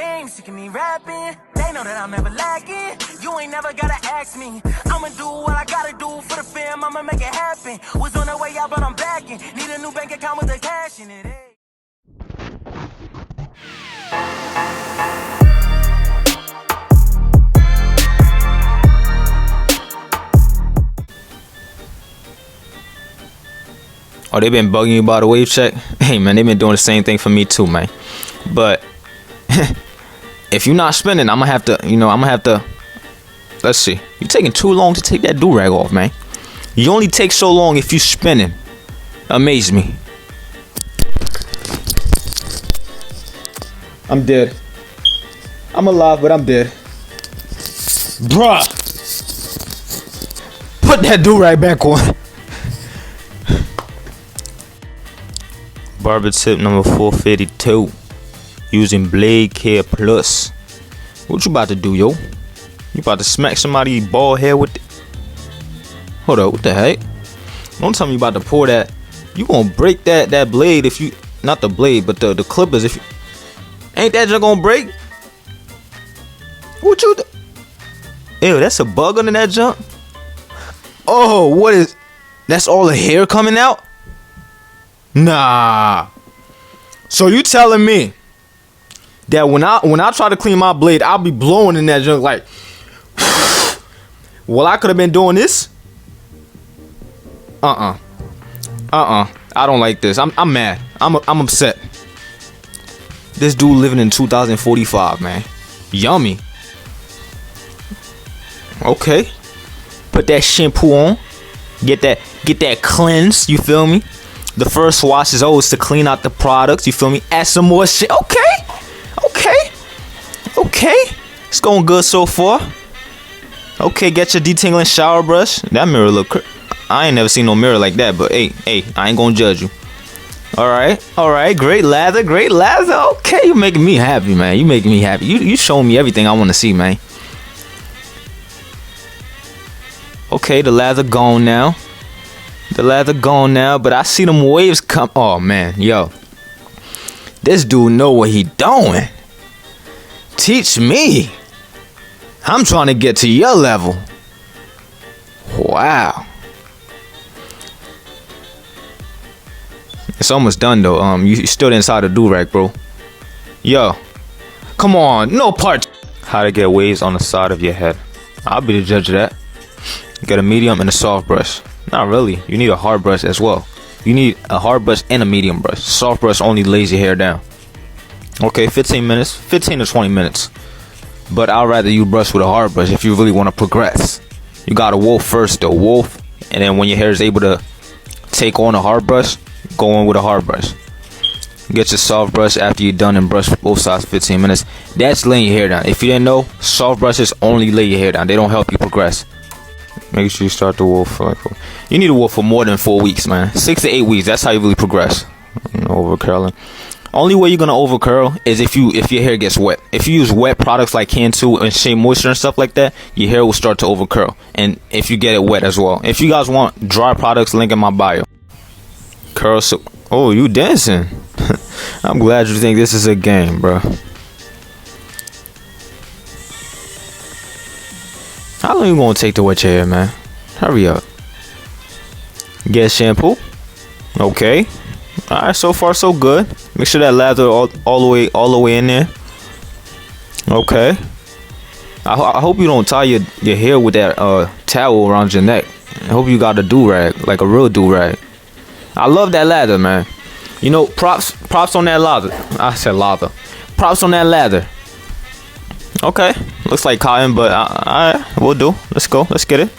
game, sick of me rapping. They know that I'm never lacking. You ain't never gotta ask me. I'ma do what I gotta do for the fam. I'ma make it happen. Was on the way out, but I'm backing. Need a new bank account with the cash in it. Oh, they been bugging you about a wave check? Hey, man, they been doing the same thing for me too, man. But if you're not spending, I'm gonna have to, let's see. You're taking too long to take that do-rag off, man. You only take so long if you spinning. Amaze me. I'm dead. I'm alive, but I'm dead. Bruh. Put that do-rag back on. Barber tip number 452. Using Blade Care Plus. What you about to do, yo? You about to smack somebody's bald head with it? Hold up, what the heck? Don't tell me you about to pour that. You gonna break that blade if you, not the blade, but the clippers if you, ain't that just gonna break? What you do? Ew, that's a bug under that junk? Oh, what is, that's all the hair coming out? Nah. So you telling me that when I try to clean my blade, I'll be blowing in that junk like, well, I could have been doing this. I don't like this. I'm mad. I'm upset. This dude living in 2045, man. Yummy. Okay. Put that shampoo on. Get that cleanse. You feel me? The first wash is always to clean out the products. You feel me? Add some more shit. Okay. It's going good so far. Okay, get your detangling shower brush. That mirror look. I ain't never seen no mirror like that. But hey, I ain't gonna judge you. All right. Great lather. Okay, you making me happy, man. You making me happy. You showing me everything I want to see, man. Okay, the lather gone now. But I see them waves come. Oh man, yo, this dude know what he doing. Teach me. I'm trying to get to your level. Wow. It's almost done though. You still inside the do-rag, bro. Yo, come on, no part. How to get waves on the side of your head. I'll be the judge of that. Get a medium and a soft brush. Not really. You need a hard brush as well. You need a hard brush and a medium brush. Soft brush only lays your hair down. Okay, 15 to 20 minutes. But I'd rather you brush with a hard brush if you really want to progress. You gotta wolf first though. Wolf. And then when your hair is able to take on a hard brush, go in with a hard brush. Get your soft brush after you're done and brush both sides for 15 minutes. That's laying your hair down. If you didn't know, soft brushes only lay your hair down. They don't help you progress. Make sure you start the wolf for you need to wolf for more than 4 weeks, man. 6 to 8 weeks. That's how you really progress. Over curling. Only way you're gonna over curl is if your hair gets wet. If you use wet products like Cantu and Shea Moisture and stuff like that, your hair will start to over curl. And if you get it wet as well. If you guys want dry products, link in my bio. Curl so. Oh, you dancing? I'm glad you think this is a game, bro. How long you gonna take to wet your hair, man? Hurry up. Get shampoo. Okay. Alright, so far so good. Make sure that lather all the way in there. Okay. I hope you don't tie your hair with that towel around your neck. I hope you got a do-rag, like a real do-rag. I love that lather, man. You know, props on that lather. I said lather. Props on that lather. Okay, looks like cotton, but alright, we'll do. Let's go. Let's get it.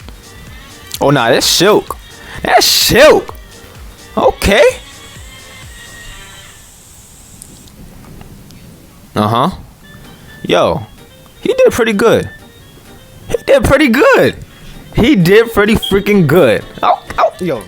Oh, nah, that's silk. That's silk. Okay. Yo, he did pretty good. He did pretty freaking good. Yo.